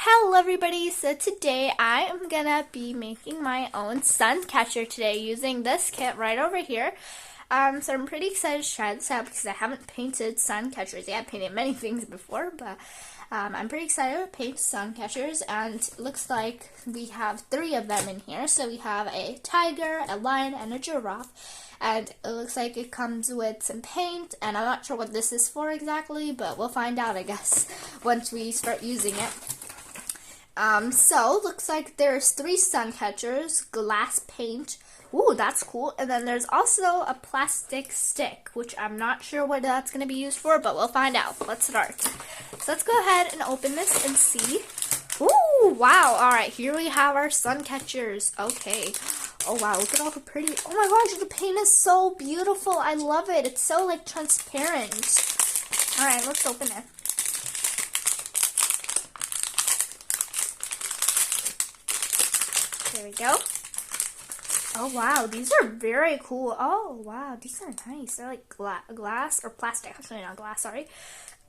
Hello everybody, so today I am gonna be making my own sun catcher today using this kit right over here. So I'm pretty excited to try this out because I haven't painted sun catchers yet. I've painted many things before, but I'm pretty excited to paint sun catchers, and it looks like we have 3 of them in here. So we have a tiger, a lion, and a giraffe. And it looks like it comes with some paint, and I'm not sure what this is for exactly, but we'll find out, I guess, once we start using it. So looks like there's 3 sun catchers, glass paint. Ooh, that's cool. And then there's also a plastic stick, which I'm not sure what that's going to be used for, but we'll find out. Let's start. So let's go ahead and open this and see. Ooh, wow. All right, here we have our sun catchers. Okay. Oh, wow, look at all the pretty. Oh my gosh, the paint is so beautiful. I love it. It's so, like, transparent. All right, let's open it. There we go. Oh, wow, these are very cool. Oh, wow, these are nice. They're like glass or plastic. Actually, not glass, sorry.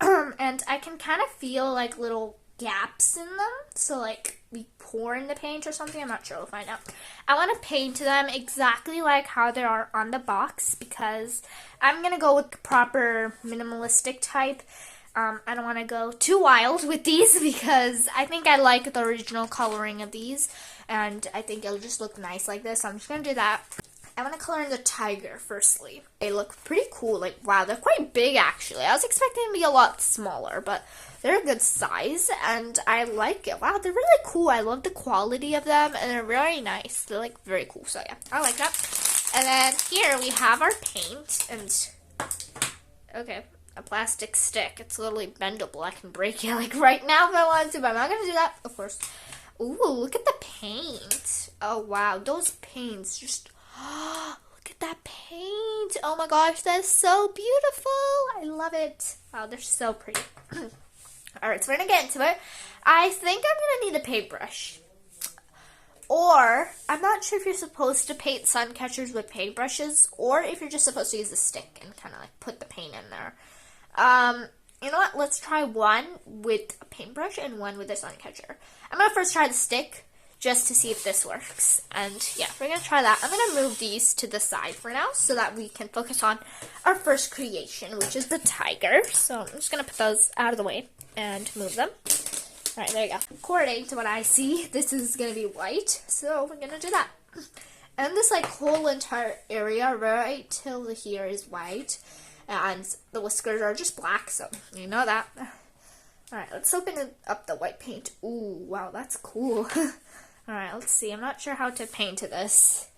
And I can kind of feel like little gaps in them. So, like, we pour in the paint or something. I'm not sure. We'll find out. I want to paint them exactly like how they are on the box because I'm going to go with the proper minimalistic type. I don't want to go too wild with these because I think I like the original coloring of these, and I think it'll just look nice like this. So I'm just going to do that. I want to color in the tiger firstly. They look pretty cool. Like, wow, they're quite big actually. I was expecting them to be a lot smaller, but they're a good size, and I like it. Wow, they're really cool. I love the quality of them, and they're very nice. They're, like, very cool, so yeah, I like that. And then here we have our paint, and, okay, a plastic stick. It's literally bendable. I can break it, like, right now if I wanted to, but I'm not going to do that, of course. Ooh, look at the paint. Oh, wow, those paints just, look at that paint. Oh my gosh, that is so beautiful. I love it. Wow, they're so pretty. Alright, so we're going to get into it. I think I'm going to need a paintbrush. Or, I'm not sure if you're supposed to paint sun catchers with paintbrushes, or if you're just supposed to use a stick and kind of like put the paint in there. You know what? Let's try one with a paintbrush and one with a sun catcher. I'm going to first try the stick just to see if this works. And yeah, we're going to try that. I'm going to move these to the side for now so that we can focus on our first creation, which is the tiger. So I'm just going to put those out of the way and move them. Alright, there you go. According to what I see, this is going to be white, so we're going to do that. And this, like, whole entire area right till here is white, and the whiskers are just black, so you know that. Alright, let's open up the white paint. Ooh, wow, that's cool. Alright, let's see. I'm not sure how to paint this.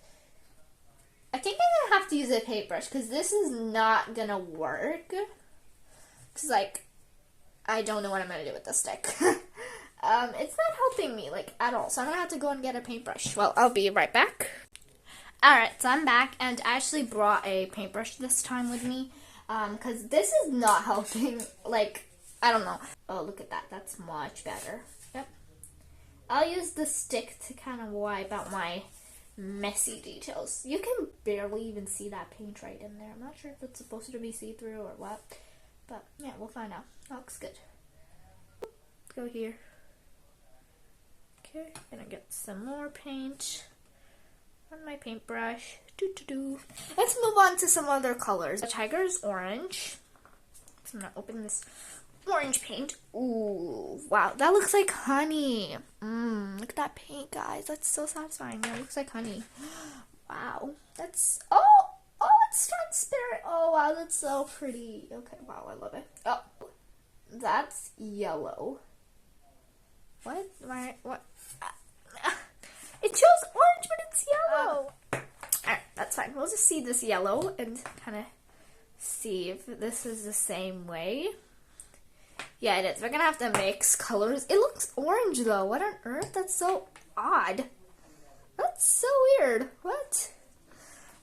I think I'm going to have to use a paintbrush, because this is not going to work. Because, like, I don't know what I'm going to do with the stick. It's not helping me, like, at all. So I'm going to have to go and get a paintbrush. Well, I'll be right back. Alright, so I'm back, and I actually brought a paintbrush this time with me. Because this is not helping, like, I don't know. Oh, look at that. That's much better. Yep. I'll use the stick to kind of wipe out my messy details. You can barely even see that paint right in there. I'm not sure if it's supposed to be see-through or what. But, yeah, we'll find out. That looks good. Go here. Okay, gonna get some more paint on my paintbrush. Let's move on to some other colors. The tiger is orange. So I'm gonna open this orange paint. Ooh, wow, that looks like honey. Look at that paint, guys. That's so satisfying. That looks like honey. Wow, that's, oh, it's transparent. Oh, wow, that's so pretty. Okay, wow, I love it. Oh, that's yellow. What? What? It shows orange, but it's yellow. Alright, that's fine. We'll just see this yellow and kind of see if this is the same way. Yeah, it is. We're going to have to mix colors. It looks orange, though. What on earth? That's so odd. That's so weird. What?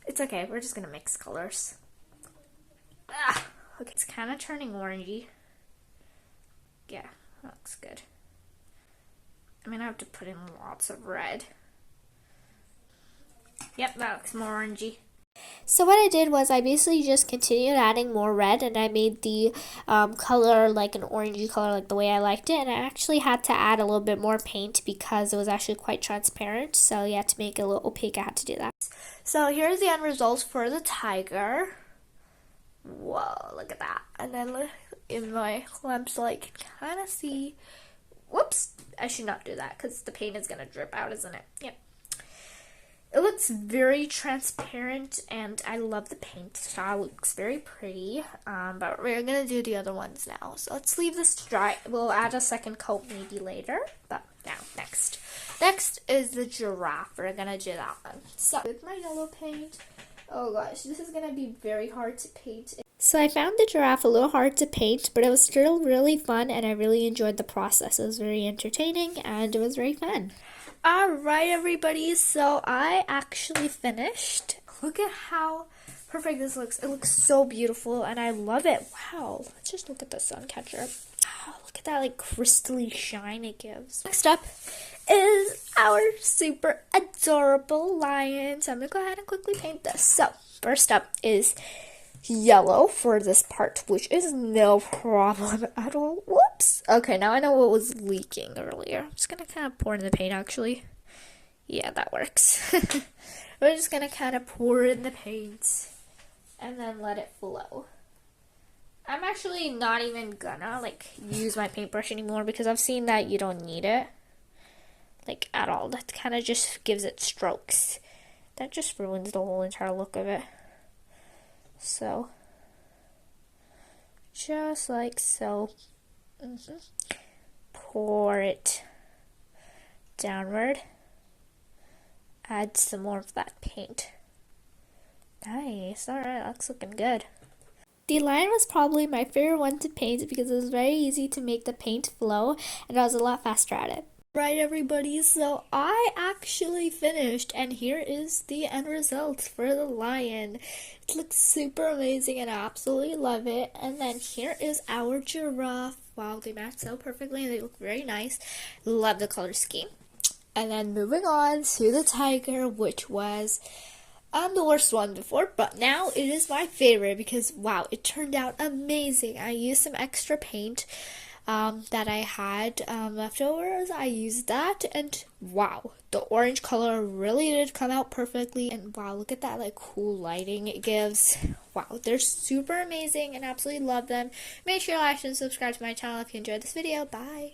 It's okay. We're just going to mix colors. Okay, it's kind of turning orangey. Yeah, that looks good. I'm going to have to put in lots of red. Yep, that looks more orangey. So what I did was I basically just continued adding more red, and I made the color like an orangey color, like the way I liked it. And I actually had to add a little bit more paint because it was actually quite transparent. So yeah, to make it a little opaque, I had to do that. So here's the end result for the tiger. Whoa, look at that. And then in my lamps light, kind of see. Whoops, I should not do that because the paint is going to drip out, isn't it? Yep. It looks very transparent, and I love the paint style. It looks very pretty, but we're going to do the other ones now. So let's leave this to dry. We'll add a second coat maybe later, but now, next. Next is the giraffe. We're going to do that one. So with my yellow paint, oh gosh, this is going to be very hard to paint. So I found the giraffe a little hard to paint, but it was still really fun, and I really enjoyed the process. It was very entertaining, and it was very fun. Alright, everybody, so I actually finished. Look at how perfect this looks. It looks so beautiful, and I love it. Wow, let's just look at the sun catcher. Wow, look at that like crystally shine it gives. Next up is our super adorable lion. So I'm going to go ahead and quickly paint this. So first up is yellow for this part, which is no problem at all. Whoops. Okay, now I know what was leaking earlier. I'm just gonna kind of pour in the paint, actually. Yeah, that works. We're just gonna kind of pour in the paint and then let it flow. I'm actually not even gonna like use my paintbrush anymore because I've seen that you don't need it like at all. That kind of just gives it strokes. That just ruins the whole entire look of it. So, just like so, pour it downward, add some more of that paint. Nice, alright, that's looking good. The lion was probably my favorite one to paint because it was very easy to make the paint flow, and I was a lot faster at it. Right, everybody, so I actually finished, and here is the end result for the lion. It looks super amazing, and I absolutely love it. And then here is our giraffe. Wow, they match so perfectly, and they look very nice. Love the color scheme. And then moving on to the tiger, which was the worst one before, but now it is my favorite because, wow, it turned out amazing. I used some extra paint that I had leftovers. I used that, and wow, the orange color really did come out perfectly. And wow, look at that like cool lighting it gives. Wow, they're super amazing and absolutely love them. Make sure to like and subscribe to my channel if you enjoyed this video. Bye.